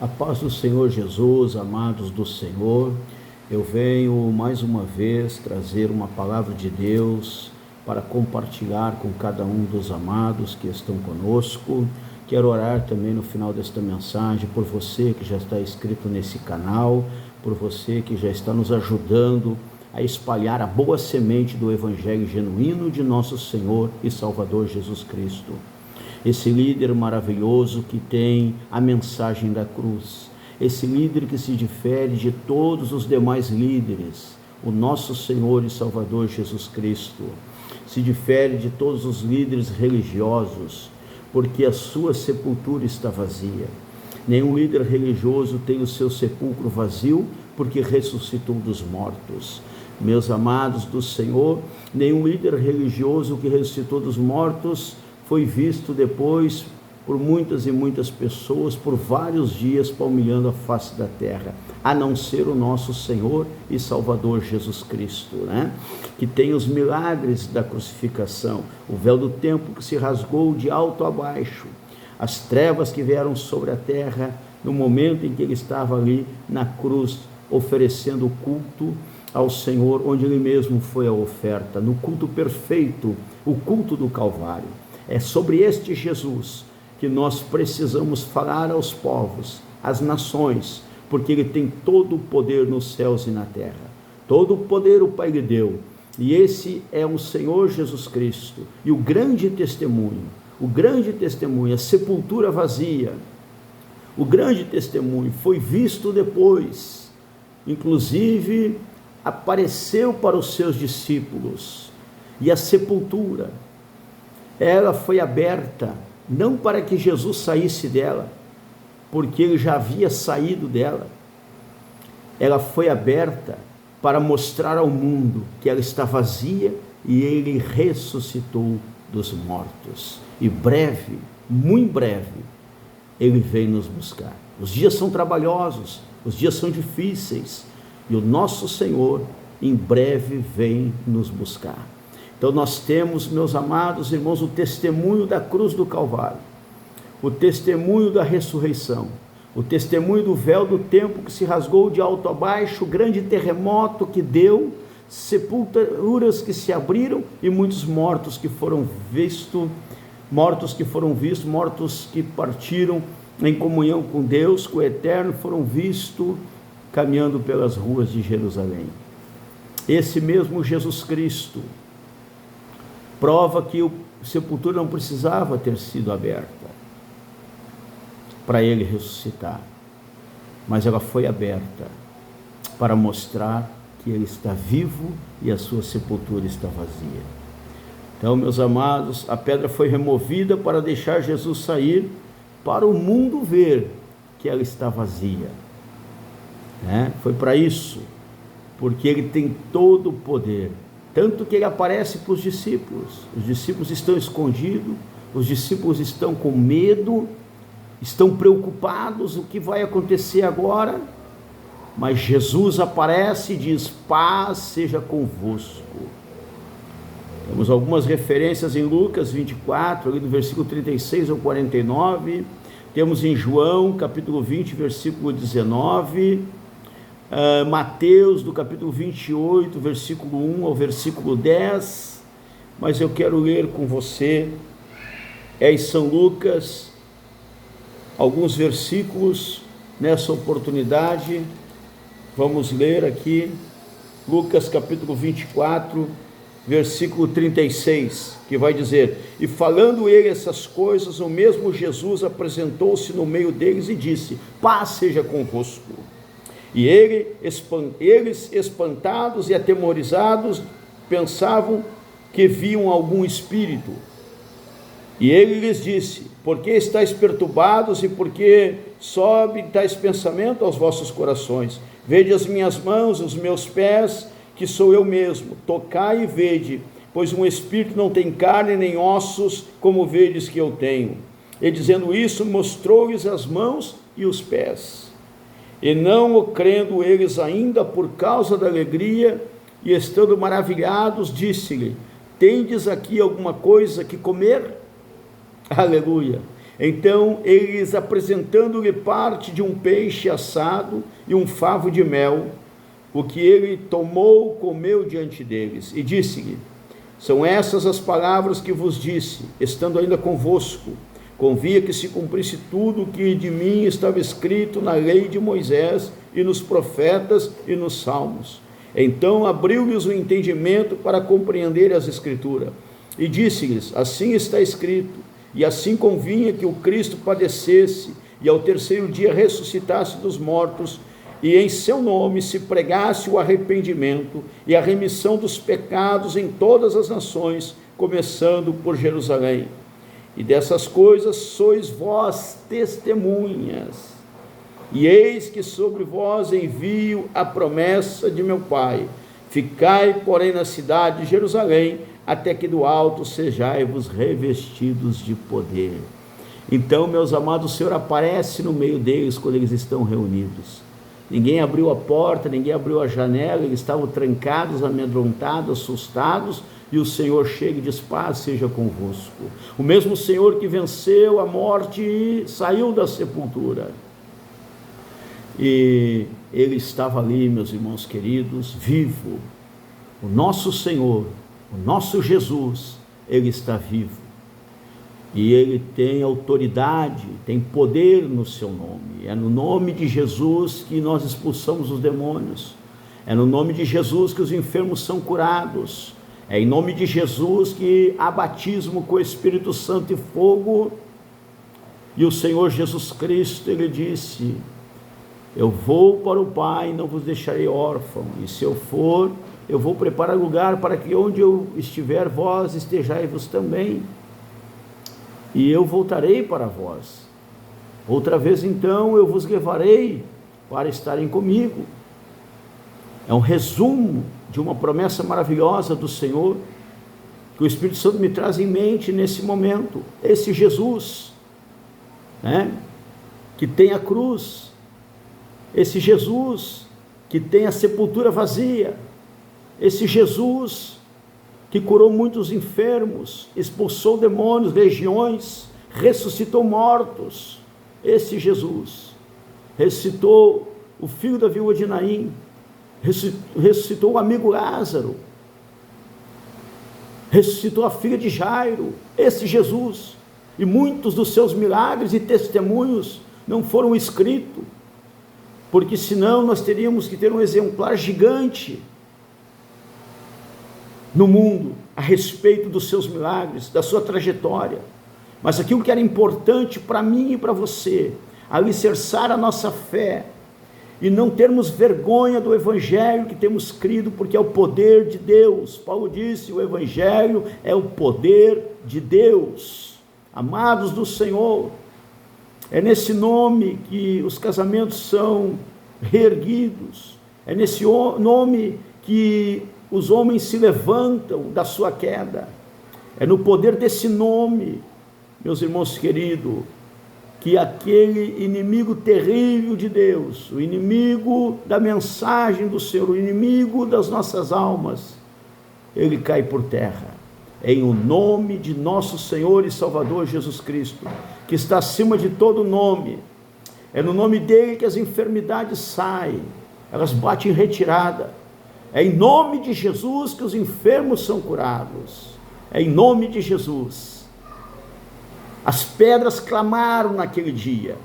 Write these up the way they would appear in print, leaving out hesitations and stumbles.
A paz do Senhor Jesus, amados do Senhor, eu venho mais uma vez trazer uma palavra de Deus para compartilhar com cada um dos amados que estão conosco. Quero orar também no final desta mensagem por você que já está inscrito nesse canal, por você que já está nos ajudando a espalhar a boa semente do Evangelho genuíno de nosso Senhor e Salvador Jesus Cristo. Esse líder maravilhoso que tem a mensagem da cruz, esse líder que se difere de todos os demais líderes, o nosso Senhor e Salvador Jesus Cristo, se difere de todos os líderes religiosos, porque a sua sepultura está vazia. Nenhum líder religioso tem o seu sepulcro vazio, porque ressuscitou dos mortos. Meus amados do Senhor, nenhum líder religioso que ressuscitou dos mortos foi visto depois por muitas e muitas pessoas, por vários dias, palmilhando a face da terra, a não ser o nosso Senhor e Salvador Jesus Cristo, que tem os milagres da crucificação, o véu do templo que se rasgou de alto a baixo, as trevas que vieram sobre a terra no momento em que ele estava ali na cruz, oferecendo o culto ao Senhor, onde ele mesmo foi a oferta, no culto perfeito, o culto do Calvário. É sobre este Jesus que nós precisamos falar aos povos, às nações, porque ele tem todo o poder nos céus e na terra. Todo o poder o Pai lhe deu, e esse é o Senhor Jesus Cristo. E o grande testemunho, a sepultura vazia, o grande testemunho foi visto depois, inclusive apareceu para os seus discípulos, e a sepultura, ela foi aberta, não para que Jesus saísse dela, porque ele já havia saído dela. Ela foi aberta para mostrar ao mundo que ela está vazia e ele ressuscitou dos mortos. E breve, muito breve, ele vem nos buscar. Os dias são trabalhosos, os dias são difíceis, e o nosso Senhor em breve vem nos buscar. Então nós temos, meus amados irmãos, o testemunho da cruz do Calvário, o testemunho da ressurreição, o testemunho do véu do templo que se rasgou de alto a baixo, o grande terremoto que deu, sepulturas que se abriram e muitos mortos que foram vistos, mortos que partiram em comunhão com Deus, com o Eterno, foram vistos caminhando pelas ruas de Jerusalém. Esse mesmo Jesus Cristo prova que a sepultura não precisava ter sido aberta para ele ressuscitar, mas ela foi aberta para mostrar que ele está vivo e a sua sepultura está vazia. Então, meus amados, a pedra foi removida para deixar Jesus sair, para o mundo ver que ela está vazia. Foi para isso, porque ele tem todo o poder. Tanto que ele aparece para os discípulos estão escondidos, os discípulos estão com medo, estão preocupados, o que vai acontecer agora? Mas Jesus aparece e diz: paz seja convosco. Temos algumas referências em Lucas 24, ali do versículo 36 ao 49, temos em João, capítulo 20, versículo 19, Mateus, do capítulo 28, versículo 1 ao versículo 10, mas eu quero ler com você, em São Lucas, alguns versículos nessa oportunidade. Vamos ler aqui, Lucas capítulo 24, versículo 36, que vai dizer: e falando ele essas coisas, o mesmo Jesus apresentou-se no meio deles e disse: paz seja convosco. E eles, espantados e atemorizados, pensavam que viam algum espírito. E ele lhes disse: por que estáis perturbados e por que sobe tais pensamentos aos vossos corações? Vede as minhas mãos, os meus pés, que sou eu mesmo. Tocai e vede, pois um espírito não tem carne nem ossos, como vedes que eu tenho. E dizendo isso, mostrou-lhes as mãos e os pés. E não o crendo eles ainda por causa da alegria, e estando maravilhados, disse-lhe: tendes aqui alguma coisa que comer? Aleluia! Então eles, apresentando-lhe parte de um peixe assado e um favo de mel, o que ele tomou, comeu diante deles, e disse-lhe: são essas as palavras que vos disse, estando ainda convosco. Convia que se cumprisse tudo o que de mim estava escrito na lei de Moisés, e nos profetas, e nos salmos. Então abriu-lhes o entendimento para compreender as Escrituras, e disse-lhes: assim está escrito, e assim convinha que o Cristo padecesse, e ao terceiro dia ressuscitasse dos mortos, e em seu nome se pregasse o arrependimento e a remissão dos pecados em todas as nações, começando por Jerusalém. E dessas coisas sois vós testemunhas. E eis que sobre vós envio a promessa de meu Pai. Ficai, porém, na cidade de Jerusalém, até que do alto sejai-vos revestidos de poder. Então, meus amados, o Senhor aparece no meio deles quando eles estão reunidos. Ninguém abriu a porta, ninguém abriu a janela, eles estavam trancados, amedrontados, assustados, e o Senhor chega e diz: paz seja convosco. O mesmo Senhor que venceu a morte e saiu da sepultura. E ele estava ali, meus irmãos queridos, vivo. O nosso Senhor, o nosso Jesus, ele está vivo. E ele tem autoridade, tem poder no seu nome. É no nome de Jesus que nós expulsamos os demônios. É no nome de Jesus que os enfermos são curados. É em nome de Jesus que há batismo com o Espírito Santo e fogo. E o Senhor Jesus Cristo, ele disse: eu vou para o Pai, não vos deixarei órfão. E se eu for, eu vou preparar lugar para que onde eu estiver, vós estejai-vos também. E eu voltarei para vós. Outra vez então eu vos levarei para estarem comigo. É um resumo de uma promessa maravilhosa do Senhor, que o Espírito Santo me traz em mente nesse momento. Esse Jesus, né, que tem a cruz, esse Jesus que tem a sepultura vazia, esse Jesus que curou muitos enfermos, expulsou demônios, legiões, ressuscitou mortos. Esse Jesus ressuscitou o filho da viúva de Naim, ressuscitou o amigo Lázaro, ressuscitou a filha de Jairo. Esse Jesus, e muitos dos seus milagres e testemunhos não foram escritos, porque senão nós teríamos que ter um exemplar gigante no mundo a respeito dos seus milagres, da sua trajetória. Mas aquilo que era importante para mim e para você, alicerçar a nossa fé e não termos vergonha do Evangelho que temos crido, porque é o poder de Deus. Paulo disse: o Evangelho é o poder de Deus. Amados do Senhor, é nesse nome que os casamentos são reerguidos, é nesse nome que os homens se levantam da sua queda. É no poder desse nome, meus irmãos queridos, que aquele inimigo terrível de Deus, o inimigo da mensagem do Senhor, o inimigo das nossas almas, ele cai por terra. É em o nome de nosso Senhor e Salvador Jesus Cristo, que está acima de todo nome. É no nome dele que as enfermidades saem, elas batem em retirada. É em nome de Jesus que os enfermos são curados. É em nome de Jesus. As pedras clamaram naquele dia,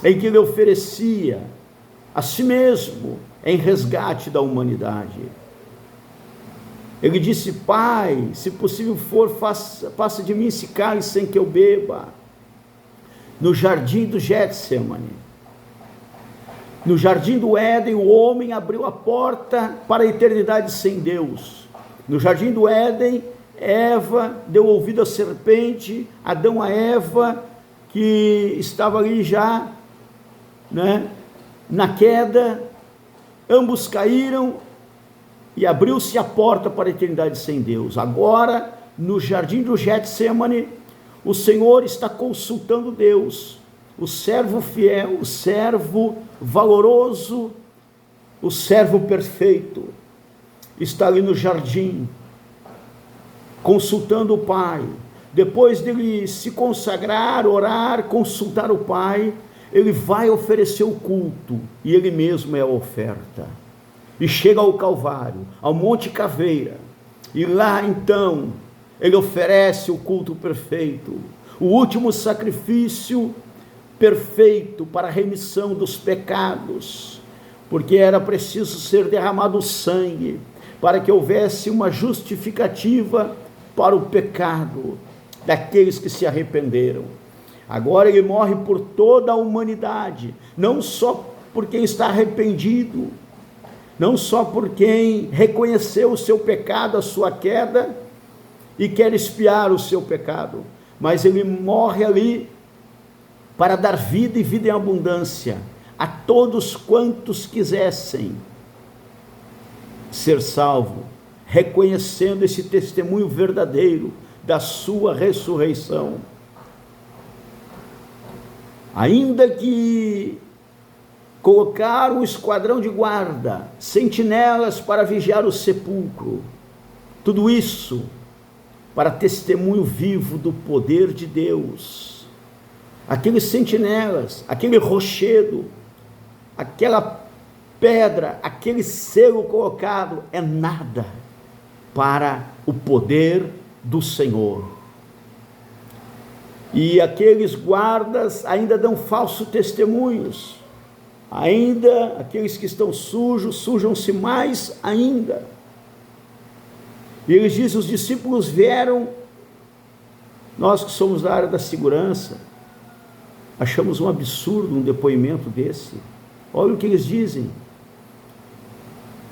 em que ele oferecia a si mesmo em resgate da humanidade. Ele disse: Pai, se possível for, faça de mim esse cálice sem que eu beba. No jardim do Getsemane, no jardim do Éden, o homem abriu a porta para a eternidade sem Deus. No jardim do Éden, Eva deu ouvido à serpente, Adão a Eva, que estava ali já, né, na queda, ambos caíram e abriu-se a porta para a eternidade sem Deus. Agora, no jardim do Getsemane, o Senhor está consultando Deus, o servo fiel, o servo valoroso, o servo perfeito, está ali no jardim, consultando o Pai, depois dele se consagrar, orar, consultar o Pai, ele vai oferecer o culto, e ele mesmo é a oferta. E chega ao Calvário, ao Monte Caveira, e lá então ele oferece o culto perfeito, o último sacrifício perfeito para a remissão dos pecados, porque era preciso ser derramado sangue para que houvesse uma justificativa para o pecado daqueles que se arrependeram. Agora ele morre por toda a humanidade, não só por quem está arrependido, não só por quem reconheceu o seu pecado, a sua queda, e quer expiar o seu pecado, mas ele morre ali para dar vida e vida em abundância a todos quantos quisessem ser salvo, reconhecendo esse testemunho verdadeiro da sua ressurreição. Ainda que colocaram um esquadrão de guarda, sentinelas para vigiar o sepulcro, tudo isso para testemunho vivo do poder de Deus. Aqueles sentinelas, aquele rochedo, aquela pedra, aquele selo colocado é nada para o poder do Senhor. E aqueles guardas ainda dão falsos testemunhos, ainda aqueles que estão sujos, sujam-se mais ainda. E eles dizem, os discípulos vieram, nós que somos da área da segurança, achamos um absurdo um depoimento desse. Olha o que eles dizem: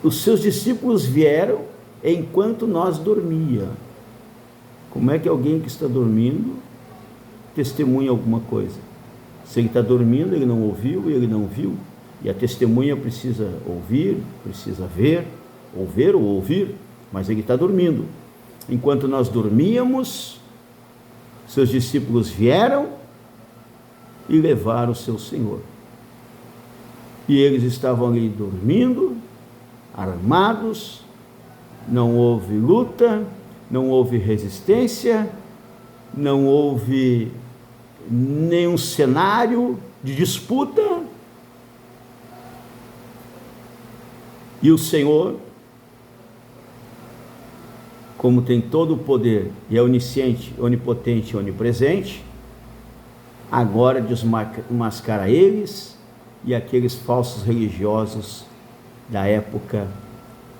os seus discípulos vieram enquanto nós dormia. Como é que alguém que está dormindo testemunha alguma coisa? Se ele está dormindo, ele não ouviu e ele não viu, e a testemunha precisa ouvir, precisa ver ou ouvir, mas ele está dormindo. Enquanto nós dormíamos, seus discípulos vieram e levaram o seu Senhor, e eles estavam ali dormindo, armados, não houve luta, não houve resistência, não houve nenhum cenário de disputa, e o Senhor, como tem todo o poder e é onisciente, onipotente e onipresente, agora desmascara eles e aqueles falsos religiosos da época,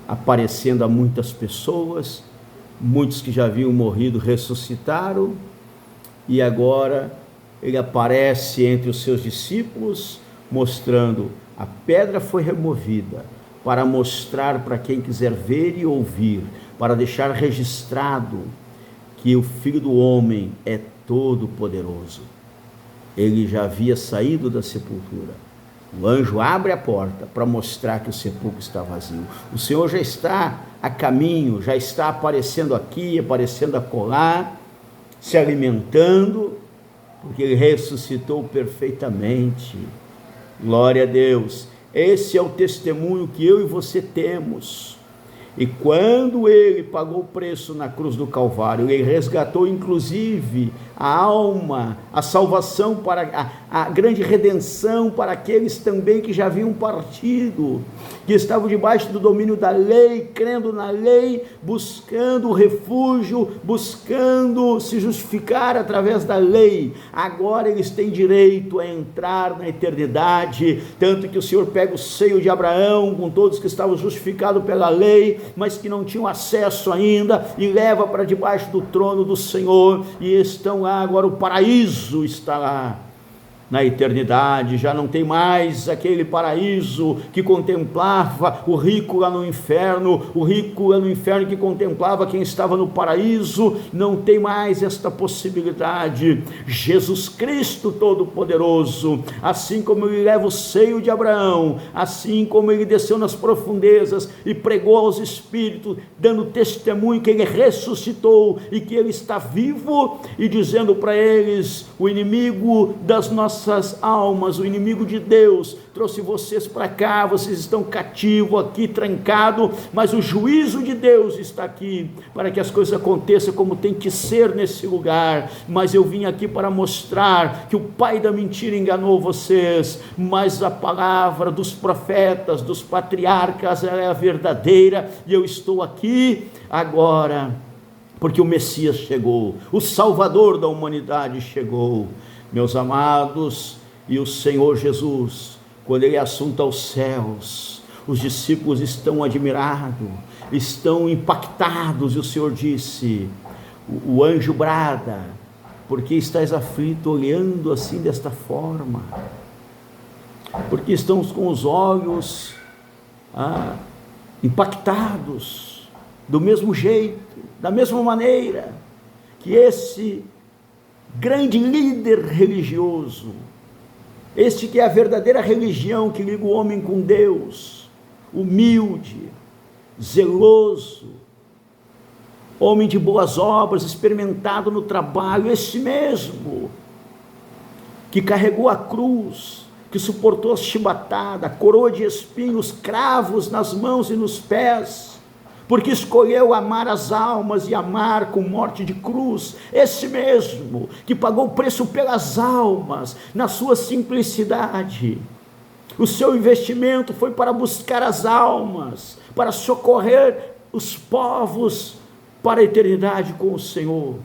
aparecendo a muitas pessoas, muitos que já haviam morrido ressuscitaram, e agora ele aparece entre os seus discípulos, mostrando: a pedra foi removida, para mostrar para quem quiser ver e ouvir, para deixar registrado que o Filho do Homem é todo poderoso. Ele já havia saído da sepultura. O anjo abre a porta para mostrar que o sepulcro está vazio. O Senhor já está a caminho, já está aparecendo aqui, aparecendo acolá, se alimentando, porque ele ressuscitou perfeitamente. Glória a Deus. Esse é o testemunho que eu e você temos. E quando ele pagou o preço na cruz do Calvário, ele resgatou inclusive a alma, a salvação, para a grande redenção para aqueles também que já haviam partido, que estavam debaixo do domínio da lei, crendo na lei, buscando o refúgio, buscando se justificar através da lei. Agora eles têm direito a entrar na eternidade, tanto que o Senhor pega o seio de Abraão, com todos que estavam justificados pela lei, mas que não tinham acesso ainda, e leva para debaixo do trono do Senhor, e estão lá. Agora o paraíso está lá na eternidade. Já não tem mais aquele paraíso que contemplava o rico lá no inferno, o rico lá no inferno que contemplava quem estava no paraíso. Não tem mais esta possibilidade. Jesus Cristo Todo-Poderoso, assim como ele leva o seio de Abraão, assim como ele desceu nas profundezas e pregou aos espíritos, dando testemunho que ele ressuscitou e que ele está vivo, e dizendo para eles: o inimigo das nossas vossas almas. O inimigo de Deus trouxe vocês para cá, vocês estão cativos aqui, trancados, mas o juízo de Deus está aqui, para que as coisas aconteçam como tem que ser nesse lugar. Mas eu vim aqui para mostrar que o pai da mentira enganou vocês, mas a palavra dos profetas, dos patriarcas, ela é a verdadeira, e eu estou aqui agora, porque o Messias chegou, o Salvador da humanidade chegou, meus amados. E o Senhor Jesus, quando ele assunta aos céus, os discípulos estão admirados, estão impactados, e o Senhor disse, o anjo brada, porque estás aflito, olhando assim desta forma? Porque estamos com os olhos impactados, do mesmo jeito, da mesma maneira que esse grande líder religioso, este que é a verdadeira religião que liga o homem com Deus, humilde, zeloso, homem de boas obras, experimentado no trabalho, esse mesmo que carregou a cruz, que suportou a chibatada, a coroa de espinhos, cravos nas mãos e nos pés, porque escolheu amar as almas e amar com morte de cruz, esse mesmo que pagou o preço pelas almas, na sua simplicidade. O seu investimento foi para buscar as almas, para socorrer os povos para a eternidade com o Senhor.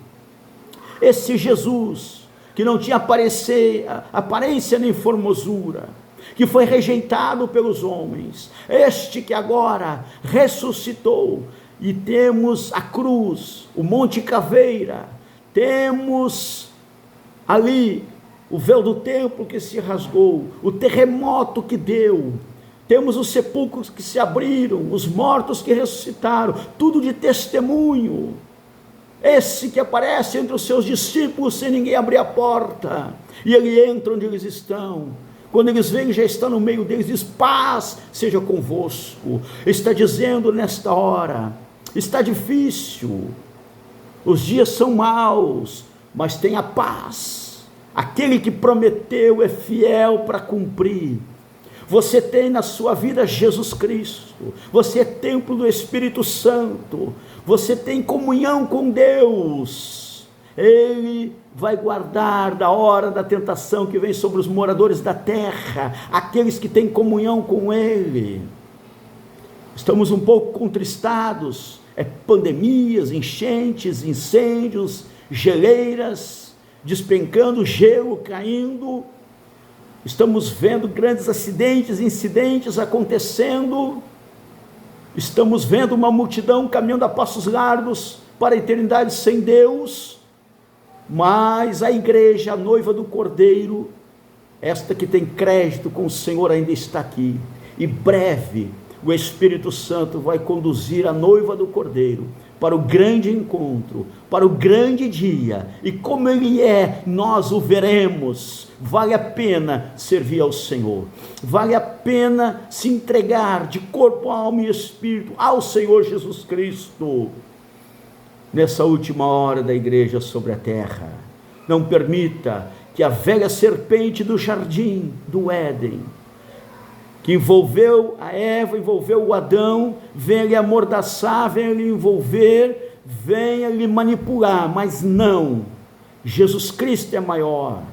Esse Jesus, que não tinha aparência nem formosura, que foi rejeitado pelos homens, este que agora ressuscitou, e temos a cruz, o Monte Caveira, temos ali o véu do templo que se rasgou, o terremoto que deu, temos os sepulcros que se abriram, os mortos que ressuscitaram, tudo de testemunho. Esse que aparece entre os seus discípulos sem ninguém abrir a porta, e ele entra onde eles estão. Quando eles veem, já está no meio deles, diz: paz seja convosco. Está dizendo nesta hora, está difícil, os dias são maus, mas tenha paz. Aquele que prometeu é fiel para cumprir. Você tem na sua vida Jesus Cristo, você é templo do Espírito Santo, você tem comunhão com Deus. Ele vai guardar da hora da tentação que vem sobre os moradores da terra, aqueles que têm comunhão com Ele. Estamos um pouco contristados, pandemias, enchentes, incêndios, geleiras, despencando, gelo caindo, estamos vendo grandes acidentes, incidentes acontecendo, estamos vendo uma multidão caminhando a passos largos para a eternidade sem Deus. Mas a igreja, a noiva do Cordeiro, esta que tem crédito com o Senhor, ainda está aqui, e breve o Espírito Santo vai conduzir a noiva do Cordeiro para o grande encontro, para o grande dia, e como Ele é, nós o veremos. Vale a pena servir ao Senhor, vale a pena se entregar de corpo, alma e espírito ao Senhor Jesus Cristo, nessa última hora da igreja sobre a terra. Não permita que a velha serpente do jardim do Éden, que envolveu a Eva, envolveu o Adão, venha lhe amordaçar, venha lhe envolver, venha lhe manipular, mas não, Jesus Cristo é maior.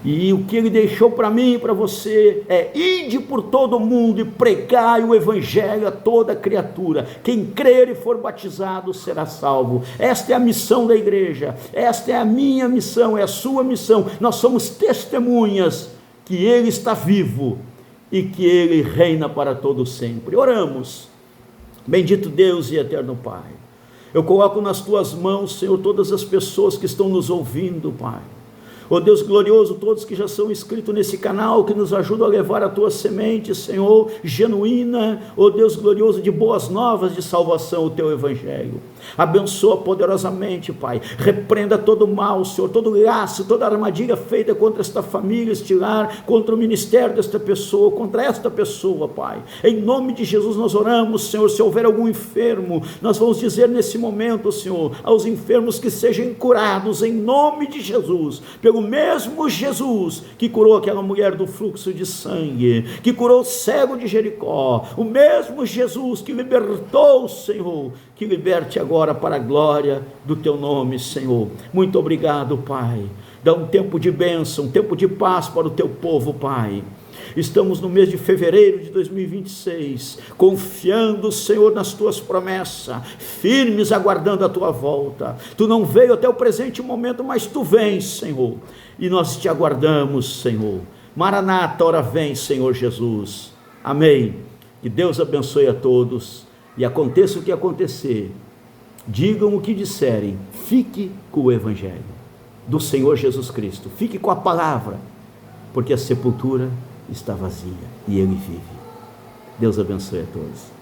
E o que Ele deixou para mim e para você é: ide por todo o mundo e pregai o Evangelho a toda criatura. Quem crer e for batizado será salvo. Esta é a missão da igreja, esta é a minha missão, é a sua missão. Nós somos testemunhas que Ele está vivo e que Ele reina para todo sempre. Oramos. Bendito Deus e eterno Pai, eu coloco nas Tuas mãos, Senhor, todas as pessoas que estão nos ouvindo, Pai. Ó Deus glorioso, todos que já são inscritos nesse canal, que nos ajudam a levar a Tua semente, Senhor, genuína, ó Deus glorioso, de boas novas de salvação, o Teu Evangelho. Abençoa poderosamente, Pai. Repreenda todo mal, Senhor, todo laço, toda armadilha feita contra esta família, este lar, contra o ministério desta pessoa, contra esta pessoa, Pai. Em nome de Jesus nós oramos, Senhor. Se houver algum enfermo, nós vamos dizer nesse momento, Senhor, aos enfermos que sejam curados em nome de Jesus, pelo mesmo Jesus que curou aquela mulher do fluxo de sangue, que curou o cego de Jericó, o mesmo Jesus que libertou, Senhor, que liberte agora para a glória do teu nome, Senhor. Muito obrigado, Pai. Dá um tempo de bênção, um tempo de paz para o teu povo, Pai. Estamos no mês de fevereiro de 2026, confiando, Senhor, nas tuas promessas, firmes aguardando a tua volta. Tu não veio até o presente momento, mas tu vens, Senhor, e nós te aguardamos, Senhor. Maranata, ora vem, Senhor Jesus. Amém. Que Deus abençoe a todos, e aconteça o que acontecer, digam o que disserem, fique com o Evangelho do Senhor Jesus Cristo, fique com a palavra, porque a sepultura está vazia e Ele vive. Deus abençoe a todos.